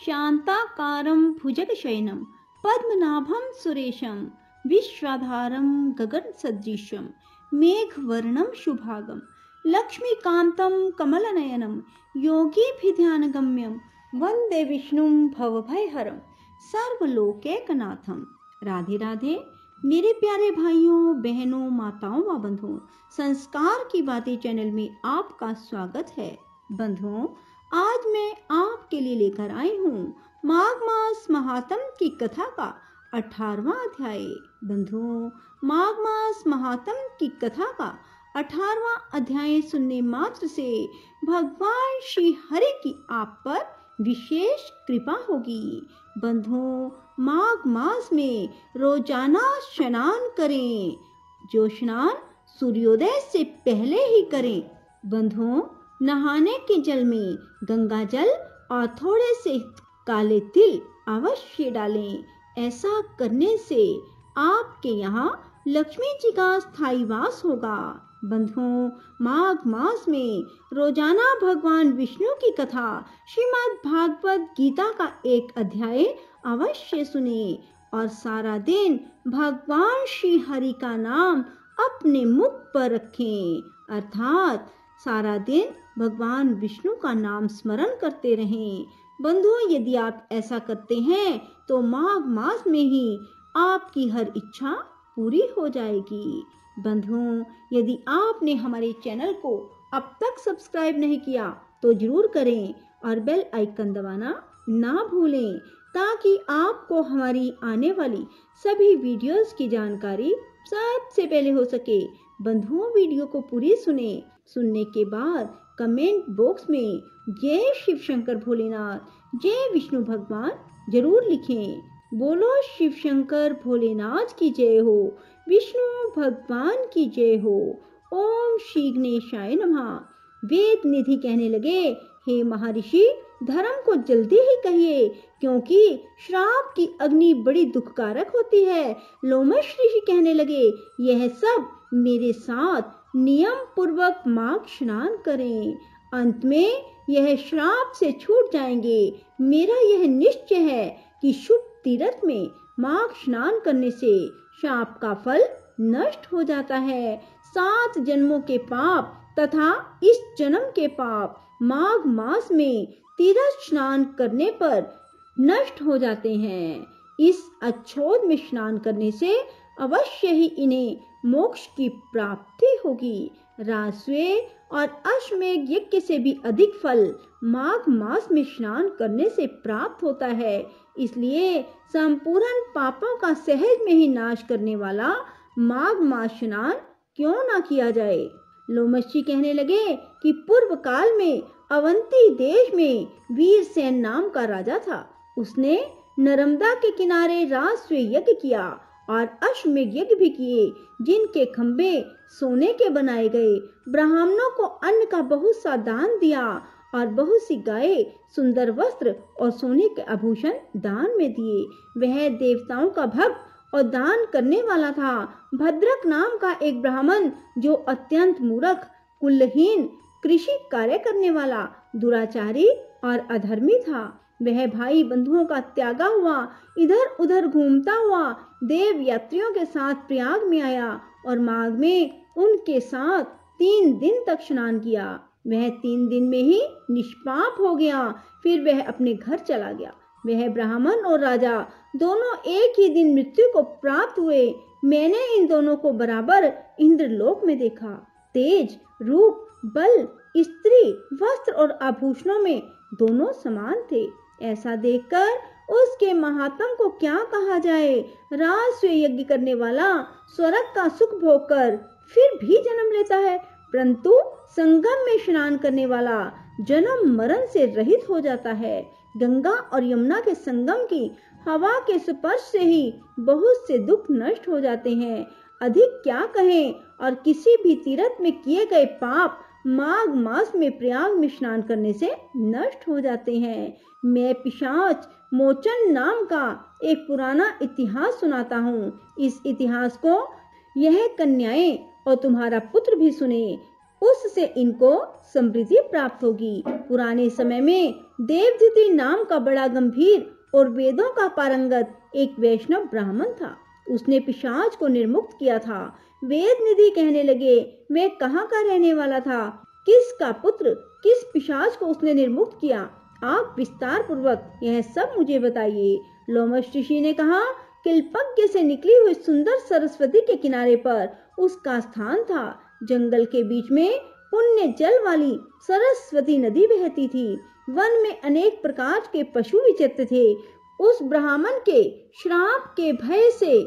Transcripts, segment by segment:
शांताकारं भुजगशयनं पद्मनाभं सुरेशं विश्वाधारं गगनसदृशं मेघवर्णं शुभांगं लक्ष्मीकान्तं कमलनयनं योगिभिध्यानगम्यं वंदे विष्णुं भवभयहरं सर्वलोकैकनाथं। राधे राधे मेरे प्यारे भाइयों बहनों माताओं व बंधुओं, संस्कार की बातें चैनल में आपका स्वागत है। बंधुओं, आज मैं आपके लिए लेकर आई हूँ माघ मास महात्म की कथा का 18वां अध्याय। बंधुओं, माघ मास महात्म की कथा का 18वां अध्याय सुनने मात्र से भगवान श्री हरि की आप पर विशेष कृपा होगी। बंधुओं, माघ मास में रोजाना स्नान करें, जो स्नान सूर्योदय से पहले ही करें। बंधुओं, नहाने के जल में गंगा जल और थोड़े से काले तिल अवश्य डालें। ऐसा करने से आपके यहाँ लक्ष्मी जी का स्थायी वास होगा। बंधुओं, माघ मास में रोजाना भगवान विष्णु की कथा श्रीमद् भागवत गीता का एक अध्याय अवश्य सुने और सारा दिन भगवान श्री हरि का नाम अपने मुख पर रखें, अर्थात सारा दिन भगवान विष्णु का नाम स्मरण करते रहें। बंधुओं, यदि आप ऐसा करते हैं तो माघ मास में ही आपकी हर इच्छा पूरी हो जाएगी। बंधुओं, यदि आपने हमारे चैनल को अब तक सब्सक्राइब नहीं किया तो जरूर करें और बेल आइकन दबाना ना भूलें, ताकि आपको हमारी आने वाली सभी वीडियोस की जानकारी सबसे पहले हो सके। बंधुओं, वीडियो को पूरी सुनने के बाद कमेंट बॉक्स में जय शिव शंकर भोलेनाथ, जय विष्णु भगवान जरूर लिखें। बोलो शिव शंकर भोलेनाथ की जय हो, विष्णु भगवान की जय हो। ओम श्री गणेशाय नमः। वेद निधि कहने लगे, हे महर्षि, धर्म को जल्दी ही कहिए, क्योंकि श्राप की अग्नि बड़ी दुखकारक होती है। लोमश ऋषि कहने लगे, यह सब मेरे साथ नियम पूर्वक माघ स्नान करें, अंत में यह श्राप से छूट जाएंगे। मेरा यह निश्चय है कि शुभ तीर्थ में माघ स्नान करने से श्राप का फल नष्ट हो जाता है। 7 जन्मों के पाप तथा इस जन्म के पाप माघ मास में तीर्थ स्नान करने पर नष्ट हो जाते हैं। इस अच्छोद में स्नान करने से अवश्य ही इन्हें मोक्ष की प्राप्ति होगी। राजस्व और अश्वमेध यज्ञ से भी अधिक फल माघ मास में स्नान करने से प्राप्त होता है। इसलिए संपूर्ण पापों का सहज में ही नाश करने वाला माघ मास स्नान क्यों ना किया जाए। लोमशी कहने लगे कि पूर्व काल में अवंती देश में वीरसेन नाम का राजा था। उसने नर्मदा के किनारे राजस्व यज्ञ किया और अश्वमेध यज्ञ भी किए, जिनके खंभे सोने के बनाए गए। ब्राह्मणों को अन्न का बहुत सा दान दिया और बहुत सी गायें, सुंदर वस्त्र और सोने के आभूषण दान में दिए। वह देवताओं का भक्त और दान करने वाला था। भद्रक नाम का एक ब्राह्मण, जो अत्यंत मूर्ख, कुलहीन, कृषि कार्य करने वाला, दुराचारी और अधर्मी था, वह भाई बंधुओं का त्यागा हुआ इधर उधर घूमता हुआ देव यात्रियों के साथ प्रयाग में आया और माघ में उनके साथ 3 दिन तक स्नान किया। वह 3 दिन में ही निष्पाप हो गया। फिर वह अपने घर चला गया। वह ब्राह्मण और राजा दोनों एक ही दिन मृत्यु को प्राप्त हुए। मैंने इन दोनों को बराबर इंद्रलोक में देखा। तेज, रूप, बल, स्त्री, वस्त्र और आभूषणों में दोनों समान थे। ऐसा देखकर उसके महात्म को क्या कहा जाए। राजस्व यज्ञ करने वाला स्वर्ग का सुख भोगकर फिर भी जन्म लेता है, परंतु संगम में स्नान करने वाला जन्म मरण से रहित हो जाता है। गंगा और यमुना के संगम की हवा के स्पर्श से ही बहुत से दुख नष्ट हो जाते हैं। अधिक क्या कहें, और किसी भी तीर्थ में किए गए पाप माघ मास में प्रयाग में स्नान करने से नष्ट हो जाते हैं। मैं पिशाच मोचन नाम का एक पुराना इतिहास सुनाता हूँ। इस इतिहास को यह कन्याएं और तुम्हारा पुत्र भी सुने। उससे इनको समृद्धि प्राप्त होगी। पुराने समय में देवदूति नाम का बड़ा गंभीर और वेदों का पारंगत एक वैष्णव ब्राह्मण था। उसने पिशाच को निर्मुक्त किया था। वेद निधि कहने लगे, वह कहाँ का रहने वाला था, किसका पुत्र, किस पिशाच को उसने निर्मुक्त किया, आप विस्तार पूर्वक यह सब मुझे बताइए। लोमश ऋषि ने कहा, किल्पज्ञ से निकली हुई सुंदर सरस्वती के किनारे पर उसका स्थान था। जंगल के बीच में पुण्य जल वाली सरस्वती नदी बहती थी। वन में अनेक प्रकार के पशु विचरते थे। उस ब्राह्मण के श्राप के भय से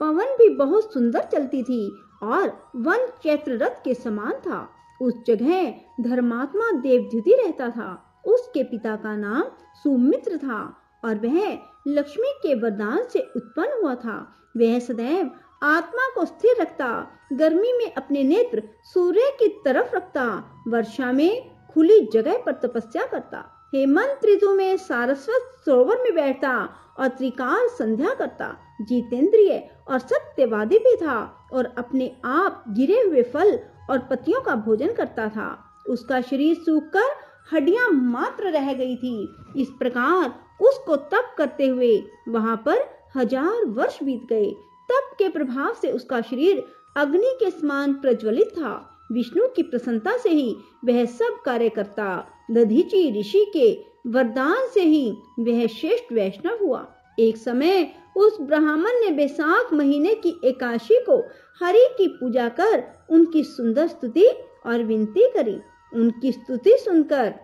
पवन भी बहुत सुंदर चलती थी और वन चैत्र रथ के समान था। उस जगह धर्मात्मा देवद्युति रहता था। उसके पिता का नाम सुमित्र था और वह लक्ष्मी के वरदान से उत्पन्न हुआ था। वह सदैव आत्मा को स्थिर रखता, गर्मी में अपने नेत्र सूर्य की तरफ रखता, वर्षा में खुली जगह पर तपस्या करता, हेमंत ऋतु में सारस्वत सरोवर में बैठता और त्रिकाल संध्या करता। जितेंद्रिय और सत्यवादी भी था और अपने आप गिरे हुए फल और पत्तियों का भोजन करता था। उसका शरीर सूखकर हड्डियां मात्र रह गई थी। इस प्रकार उसको तप करते हुए वहां पर 1000 वर्ष बीत गए। तप के प्रभाव से उसका शरीर अग्नि के समान प्रज्वलित था। विष्णु की प्रसन्नता से ही वह सब कार्य करता। दधीचि ऋषि के वरदान से ही वह श्रेष्ठ वैष्णव हुआ। एक समय उस ब्राह्मण ने बैसाख महीने की एकादशी को हरि की पूजा कर उनकी सुंदर स्तुति और विनती करी। उनकी स्तुति सुनकर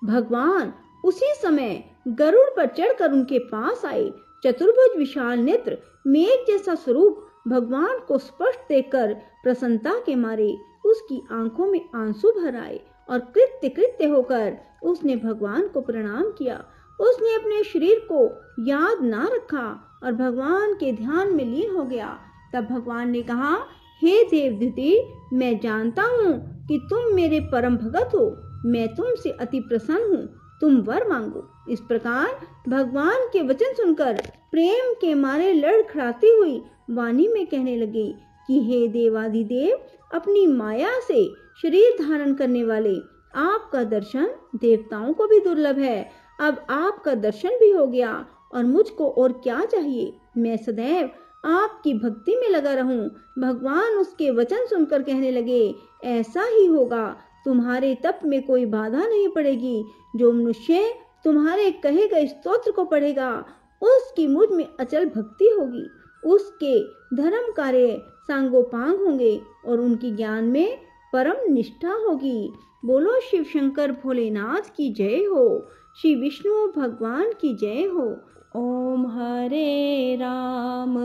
भगवान उसी समय गरुड़ पर चढ़कर उनके पास आए। चतुर्भुज विशाल नेत्र, मेघ जैसा स्वरूप भगवान को स्पष्ट देखकर प्रसन्नता के मारे उसकी आंखों में आंसू भर आए और कृत्य कृत्य होकर उसने भगवान को प्रणाम किया। उसने अपने शरीर को याद ना रखा और भगवान के ध्यान में लीन हो गया। तब भगवान ने कहा, हे देवदूति, मैं जानता हूँ कि तुम मेरे परम भगत हो। मैं तुमसे अति प्रसन्न हूँ, तुम वर मांगो। इस प्रकार भगवान के वचन सुनकर प्रेम के मारे लड़खड़ाती हुई वाणी में कहने लगे कि हे देवाधिदेव, अपनी माया से शरीर धारण करने वाले, आपका दर्शन देवताओं को भी दुर्लभ है। अब आपका दर्शन भी हो गया और मुझको और क्या चाहिए। मैं सदैव आपकी भक्ति में लगा रहूं। भगवान उसके वचन सुनकर कहने लगे, ऐसा ही होगा। तुम्हारे तप में कोई बाधा नहीं पड़ेगी। जो मनुष्य तुम्हारे कहे गए स्तोत्र को पढ़ेगा, उसकी मुझ में अचल भक्ति होगी। उसके धर्म कार्य सांगोपांग होंगे और उनकी ज्ञान में परम निष्ठा होगी। बोलो शिव शंकर भोलेनाथ की जय हो। श्री विष्णु भगवान की जय हो। ओम हरे राम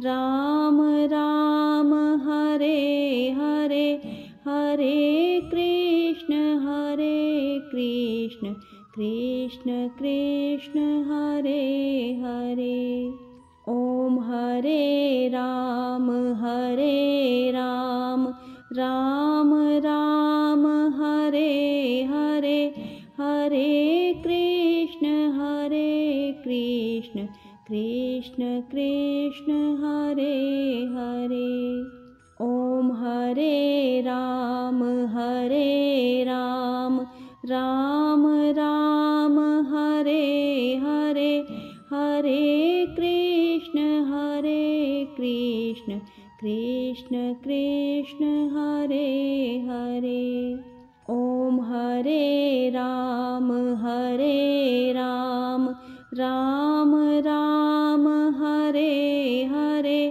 राम राम हरे हरे, हरे कृष्ण कृष्ण कृष्ण हरे हरे। ओम हरे राम राम राम हरे हरे, हरे कृष्ण कृष्ण कृष्ण हरे हरे। ओम हरे राम राम राम हरे हरे, हरे कृष्ण कृष्ण कृष्ण हरे हरे। ओम हरे राम राम राम हरे हरे,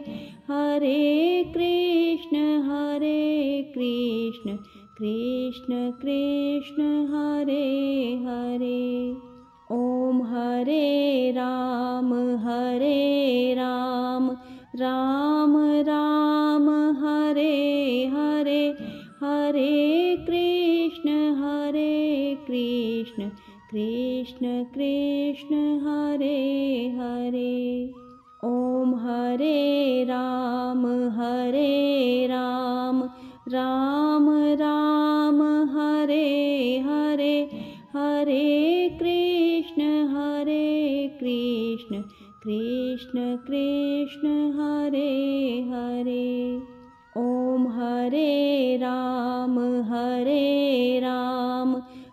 हरे कृष्ण कृष्ण कृष्ण हरे हरे। ओम हरे राम राम राम हरे हरे, हरे कृष्ण कृष्ण कृष्ण हरे हरे। ओम हरे राम राम राम हरे हरे, हरे कृष्ण कृष्ण कृष्ण हरे हरे। ओम हरे राम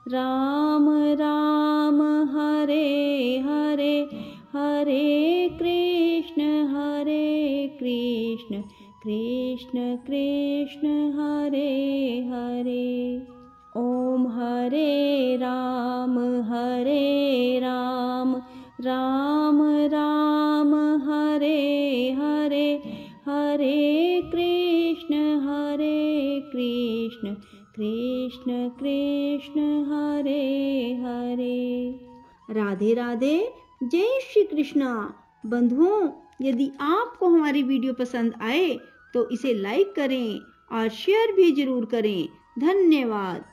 राम राम हरे हरे, हरे कृष्ण कृष्ण कृष्ण हरे हरे। ओम हरे राम राम राम हरे हरे, हरे कृष्ण कृष्ण कृष्ण हरे हरे। राधे राधे, जय श्री कृष्णा। बंधुओं, यदि आपको हमारी वीडियो पसंद आए तो इसे लाइक करें और शेयर भी जरूर करें। धन्यवाद।